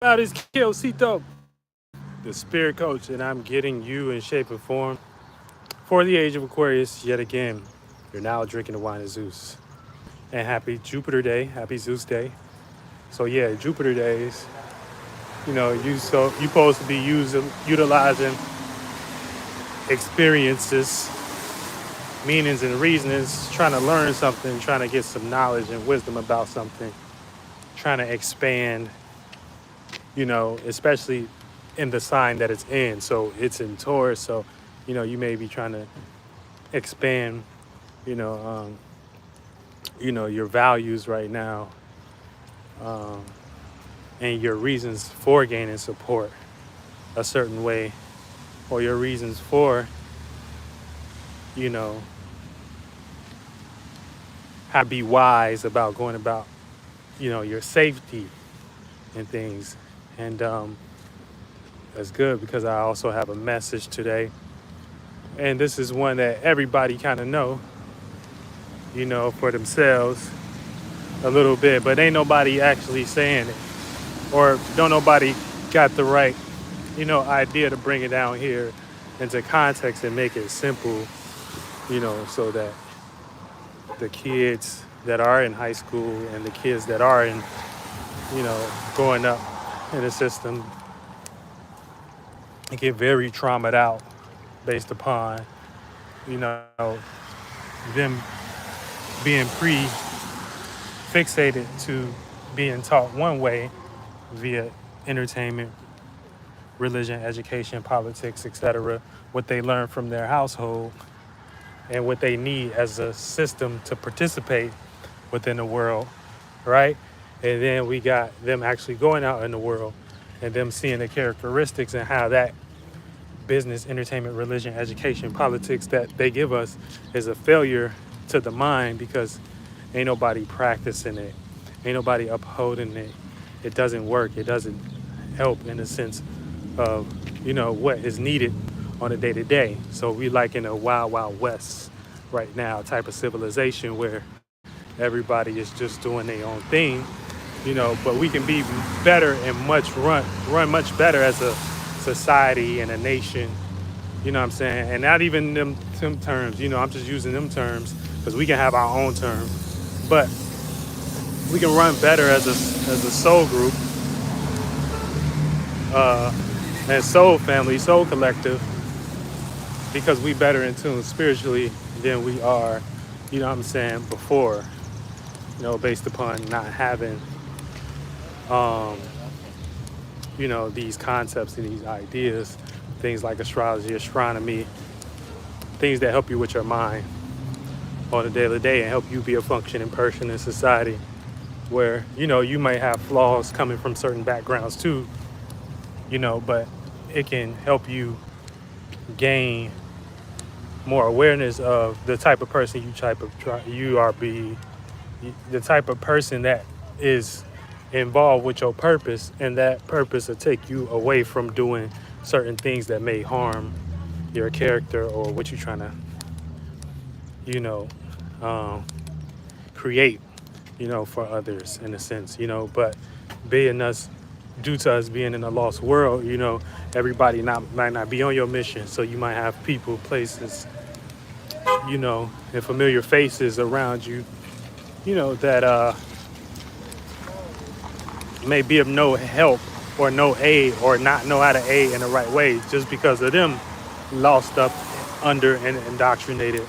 Out is Kiosito, the spirit coach, and I'm getting you in shape and form for the age of Aquarius yet again. You're now drinking the wine of Zeus. And happy Jupiter Day, happy Zeus Day. So yeah, Jupiter days, you supposed to be utilizing experiences, meanings and reasonings, trying to learn something, trying to get some knowledge and wisdom about something, trying to expand, especially in the sign that it's in. So it's in Taurus, so you may be trying to expand, you know, um, your values right now, um, and your reasons for gaining support a certain way, or your reasons for, you know, how to be wise about going about, your safety and things. And that's good because I also have a message today. And this is one that everybody kind of know, for themselves a little bit, but ain't nobody actually saying it, or don't nobody got the right, idea to bring it down here into context and make it simple, so that the kids that are in high school and the kids that are in, growing up in the system get very traumatized out based upon, you know, them being fixated to being taught one way via entertainment, religion, education, politics, etc., what they learn from their household and what they need as a system to participate within the world, right? And then we got them actually going out in the world and them seeing the characteristics and how that business, entertainment, religion, education, politics that they give us is a failure to the mind because ain't nobody practicing it, ain't nobody upholding it. It doesn't work. It doesn't help in the sense of, what is needed on a day to day. So we like in a wild, wild west right now type of civilization where everybody is just doing their own thing, but we can be better and run much better as a society and a nation, you know what I'm saying? And not even them terms, I'm just using them terms because we can have our own terms. But we can run better as a soul group, and soul family, soul collective, because we better in tune spiritually than we are, what I'm saying, before, based upon not having, these concepts and these ideas, things like astrology, astronomy, things that help you with your mind on a daily day and help you be a functioning person in society where, you might have flaws coming from certain backgrounds too, but it can help you gain more awareness of the type of person you are the type of person that is involved with your purpose, and that purpose will take you away from doing certain things that may harm your character or what you're trying to, you know, um, create, for others in a sense, but being us, due to us being in a lost world, everybody might not be on your mission. So you might have people, places, and familiar faces around you, that may be of no help or no aid or not know how to aid in the right way just because of them lost up under and indoctrinated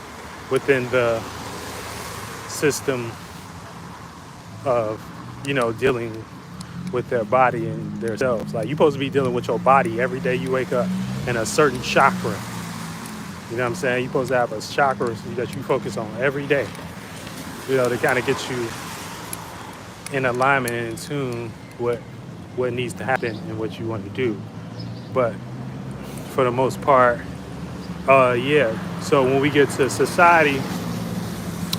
within the system of, dealing with their body and themselves. Like, you're supposed to be dealing with your body every day you wake up in a certain chakra. You know what I'm saying? You're supposed to have a chakra that you focus on every day, to kind of get you in alignment and in tune with what needs to happen and what you want to do. But for the most part, yeah. So when we get to society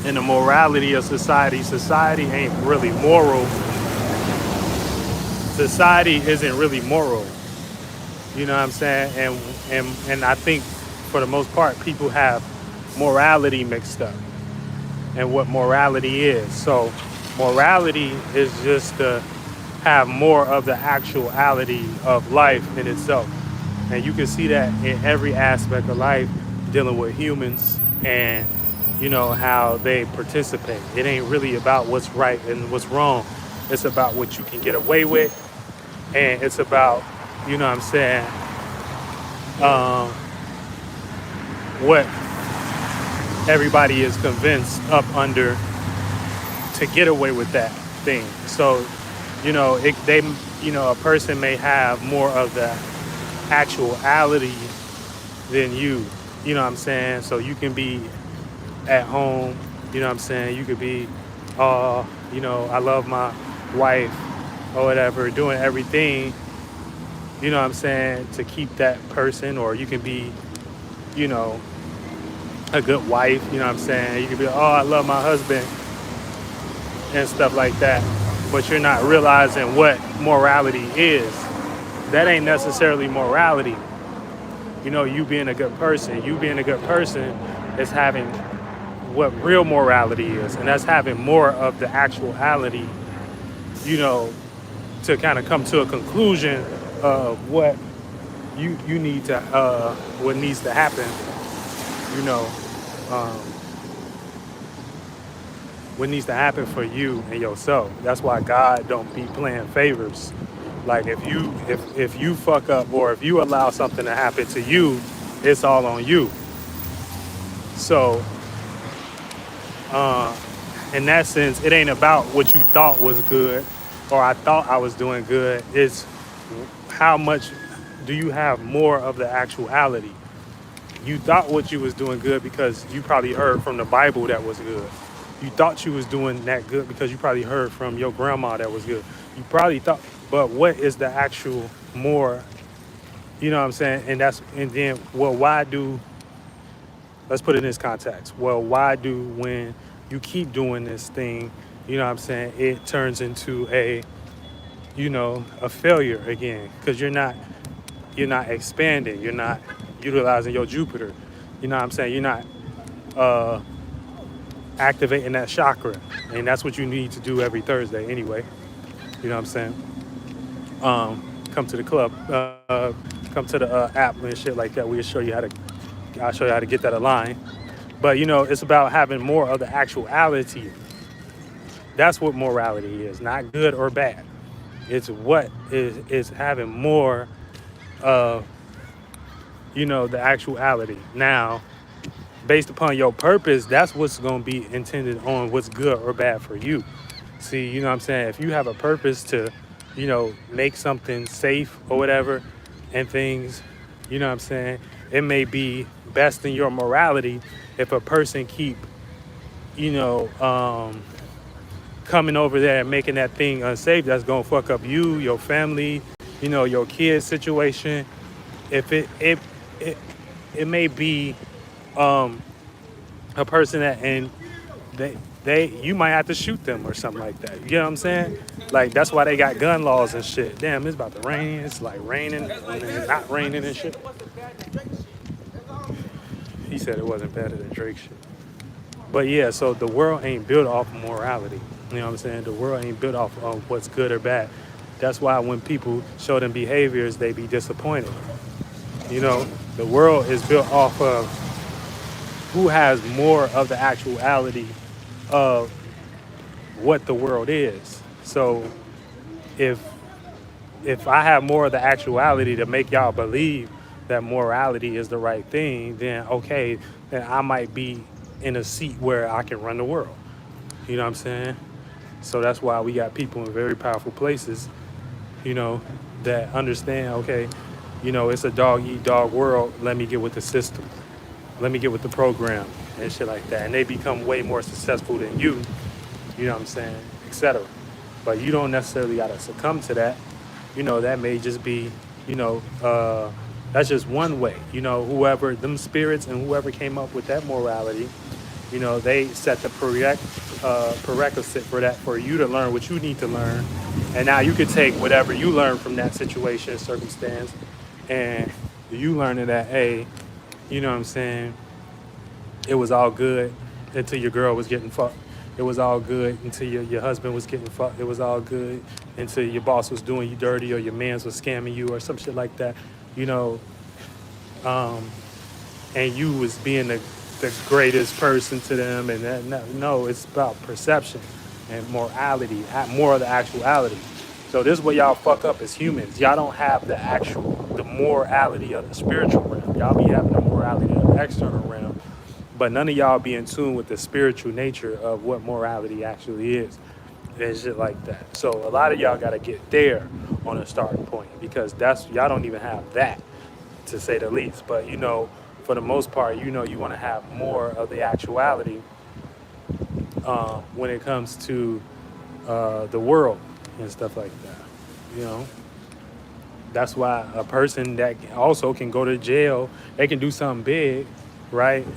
and the morality of society, society ain't really moral. Society isn't really moral. You know what I'm saying? And I think for the most part, people have morality mixed up and what morality is. So morality is just the have more of the actuality of life in itself. And you can see that in every aspect of life, dealing with humans and how they participate. It ain't really about what's right and what's wrong. It's about what you can get away with, and it's about what I'm saying, um, what everybody is convinced up under to get away with that thing. So a person may have more of the actuality than you. You know what I'm saying? So you can be at home, you know what I'm saying? You could be, I love my wife or whatever, doing everything, you know what I'm saying, to keep that person. Or you can be, you know, a good wife, you know what I'm saying? You could be, oh, I love my husband and stuff like that. But you're not realizing what morality is. That ain't necessarily morality. You being a good person. You being a good person is having what real morality is, and that's having more of the actuality, you know, to kind of come to a conclusion of what you need to what needs to happen, you know, um, what needs to happen for you and yourself. That's why God don't be playing favors. Like if you fuck up, or if you allow something to happen to you, it's all on you. So in that sense, it ain't about what you thought was good, or I thought I was doing good. It's how much do you have more of the actuality. You thought what you was doing good because you probably heard from the Bible that was good. You thought you was doing that good because you probably heard from your grandma that was good. You probably thought, but what is the actual more, you know what I'm saying? And then, well, let's put it in this context. Well, why do, when you keep doing this thing, you know what I'm saying, it turns into a failure again, because you're not expanding, you're not utilizing your Jupiter. You know what I'm saying? You're not activating that chakra. And that's what you need to do every Thursday anyway. You know what I'm saying? Come to the club, come to the app and shit like that. I'll show you how to get that aligned. But it's about having more of the actuality. That's what morality is, not good or bad. It's what is having more of, the actuality. Now, based upon your purpose, that's what's going to be intended on what's good or bad for you. See, you know what I'm saying? If you have a purpose to, make something safe or whatever and things, you know what I'm saying? It may be best in your morality if a person keep, you know, coming over there and making that thing unsafe. That's going to fuck up you, your family, your kids situation. If it may be a person that, and you might have to shoot them or something like that. You know what I'm saying? Like, that's why they got gun laws and shit. Damn, it's about to rain. It's like raining and then not raining and shit. He said it wasn't better than Drake shit. But yeah, so the world ain't built off of morality. You know what I'm saying? The world ain't built off of what's good or bad. That's why when people show them behaviors, they be disappointed. The world is built off of who has more of the actuality of what the world is. So if I have more of the actuality to make y'all believe that morality is the right thing, then okay, then I might be in a seat where I can run the world. You know what I'm saying? So that's why we got people in very powerful places, that understand, okay, it's a dog eat dog world. Let me get with the system. Let me get with the program and shit like that. And they become way more successful than you know what I'm saying, etc. But you don't necessarily got to succumb to that. That may just be, that's just one way. Whoever, them spirits and whoever came up with that morality, they set the prerequisite for that, for you to learn what you need to learn. And now you could take whatever you learned from that situation, circumstance, and you learning that, hey, you know what I'm saying, it was all good until your girl was getting fucked. It was all good until your husband was getting fucked. It was all good until your boss was doing you dirty or your mans was scamming you or some shit like that. You know, and you was being the greatest person to them. And that, no, it's about perception and morality, more of the actuality. So this is what y'all fuck up as humans. Y'all don't have the morality of the spiritual realm. Y'all be having the morality of the external realm, but none of y'all be in tune with the spiritual nature of what morality actually is and shit like that. So a lot of y'all got to get there on a starting point because y'all don't even have that, to say the least. But you know, for the most part, you know, you want to have more of the actuality when it comes to the world and stuff like that. You know, that's why a person that also can go to jail, they can do something big, right?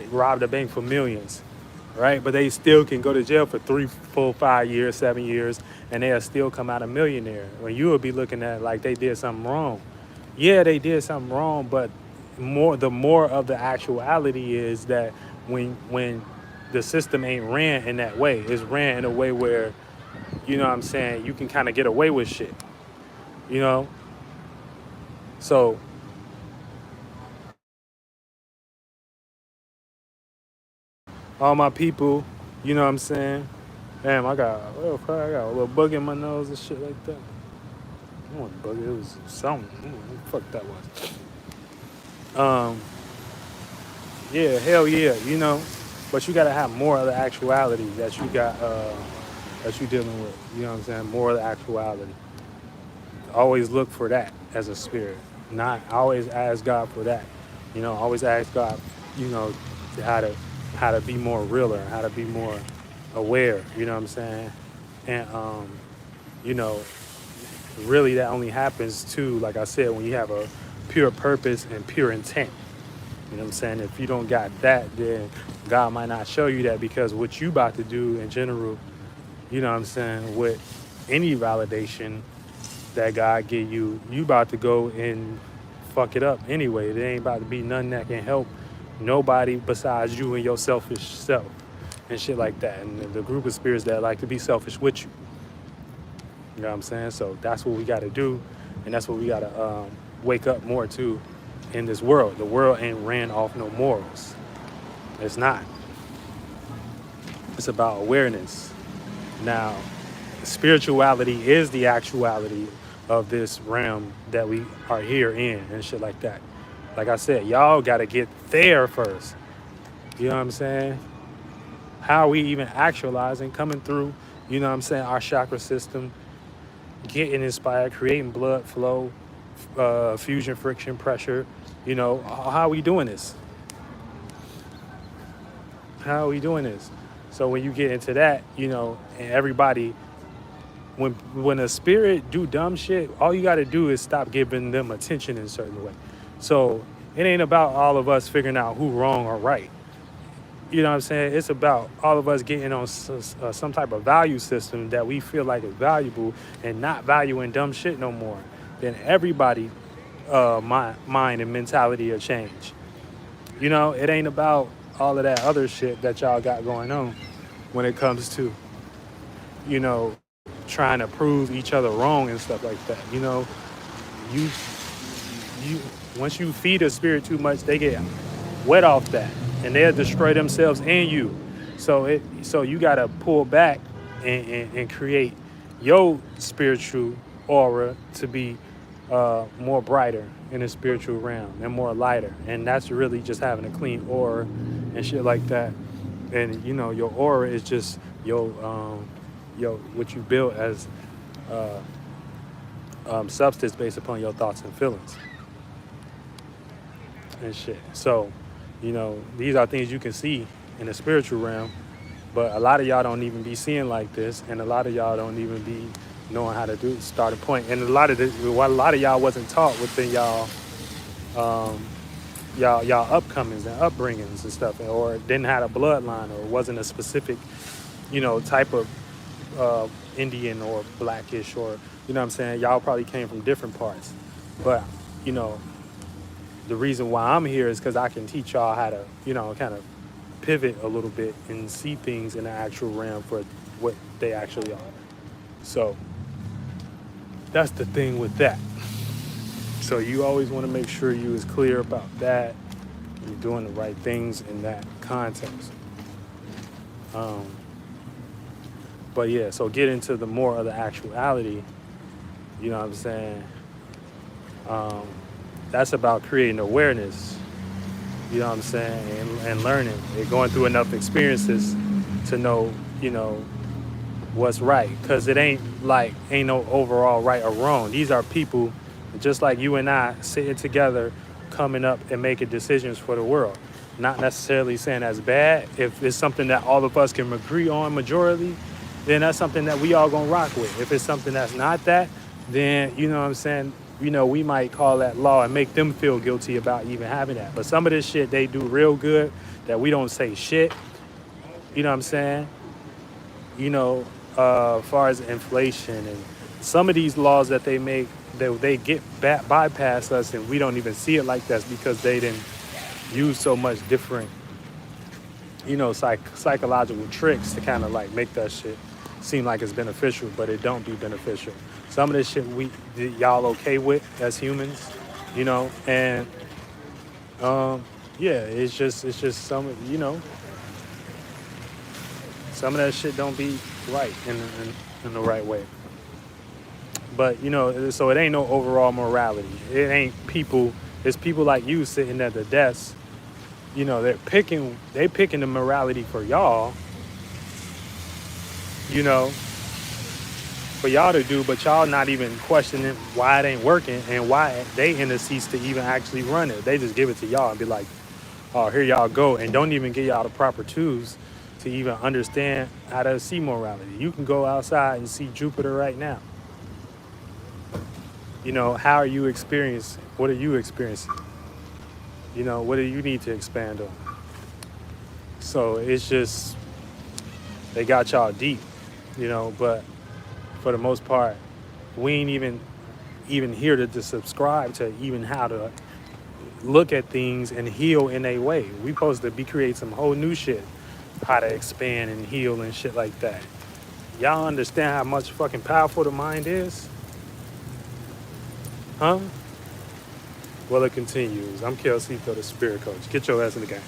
Rob the bank for millions, right? But they still can go to jail for 3, 4, 5 years, 7 years, and they'll still come out a millionaire. When you will be looking at like they did something wrong. Yeah, they did something wrong, but the more of the actuality is that when the system ain't ran in that way, it's ran in a way where, you know what I'm saying, you can kind of get away with shit, you know? So all my people, you know what I'm saying? Damn, I got a little bug in my nose and shit like that. It wasn't a bug, it was something. I don't know what the fuck that was. Yeah, hell yeah, you know. But you gotta have more of the actuality that you got that you dealing with. You know what I'm saying? More of the actuality. Always look for that as a spirit. Not always ask God for that. You know, always ask God, you know, how to how to be more realer, how to be more aware, you know what I'm saying? And you know, really that only happens too, like I said, when you have a pure purpose and pure intent. You know what I'm saying? If you don't got that, then God might not show you that because what you about to do in general, you know what I'm saying, with any validation that God give you, you about to go and fuck it up anyway. There ain't about to be nothing that can help nobody besides you and your selfish self and shit like that. And the group of spirits that like to be selfish with you. You know what I'm saying? So that's what we got to do. And that's what we got to wake up more to in this world. The world ain't ran off no morals. It's not. It's about awareness. Now, spirituality is the actuality of this realm that we are here in and shit like that. Like I said, y'all got to get there first. You know what I'm saying? How are we even actualizing, coming through, you know what I'm saying, our chakra system, getting inspired, creating blood flow, fusion, friction, pressure. You know, how are we doing this? How are we doing this? So when you get into that, you know, and everybody, when a spirit do dumb shit, all you got to do is stop giving them attention in a certain way. So it ain't about all of us figuring out who wrong or right. You know what I'm saying? It's about all of us getting on some type of value system that we feel like is valuable and not valuing dumb shit no more. Then everybody mind and mentality will change. You know, it ain't about all of that other shit that y'all got going on when it comes to, you know, trying to prove each other wrong and stuff like that. You know, you you once you feed a spirit too much, they get wet off that and they'll destroy themselves and you. So you gotta pull back and create your spiritual aura to be more brighter in the spiritual realm and more lighter. And that's really just having a clean aura and shit like that. And you know, your aura is just your what you build as substance based upon your thoughts and feelings and shit. So, you know, these are things you can see in the spiritual realm, but a lot of y'all don't even be seeing like this, and a lot of y'all don't even be knowing how to start a point. And a lot of y'all wasn't taught within y'all upcomings and upbringings and stuff, or didn't have a bloodline, or wasn't a specific, you know, type of Indian or blackish, or you know what I'm saying. Y'all probably came from different parts, but you know, the reason why I'm here is because I can teach y'all how to, you know, kind of pivot a little bit and see things in the actual realm for what they actually are. So that's the thing with that. So you always want to make sure you is clear about that. You're doing the right things in that context. Um, but yeah, so get into the more of the actuality. You know what I'm saying? Um, that's about creating awareness. You know what I'm saying? And learning and going through enough experiences to know, what's right. Because it ain't no overall right or wrong. These are people just like you and I sitting together, coming up and making decisions for the world. Not necessarily saying that's bad. If it's something that all of us can agree on majority, then that's something that we all gonna rock with. If it's something that's not that, then you know what I'm saying, we might call that law and make them feel guilty about even having that. But some of this shit they do real good that we don't say shit. You know what I'm saying? As far as inflation and some of these laws that they make, they get bypass us and we don't even see it like that because they didn't use so much different, psychological tricks to kind of like make that shit seem like it's beneficial, but it don't be beneficial. Some of this shit y'all okay with as humans, and yeah, it's just some some of that shit don't be right in the right way. But so it ain't no overall morality. It ain't people. It's people like you sitting at the desk. They picking the morality for y'all. For y'all to do, but y'all not even questioning why it ain't working and why they in the seats to even actually run it. They just give it to y'all and be like, "Oh, here y'all go," and don't even give y'all the proper tools to even understand how to see morality. You can go outside and see Jupiter right now. How are you experiencing? What are you experiencing? What do you need to expand on? So it's just, they got y'all deep, but for the most part, we ain't even here to subscribe to even how to look at things and heal in a way. We supposed to be create some whole new shit, how to expand and heal and shit like that. Y'all understand how much fucking powerful the mind is? Huh? Well, it continues. I'm Kelsey, the Spirit Coach. Get your ass in the game.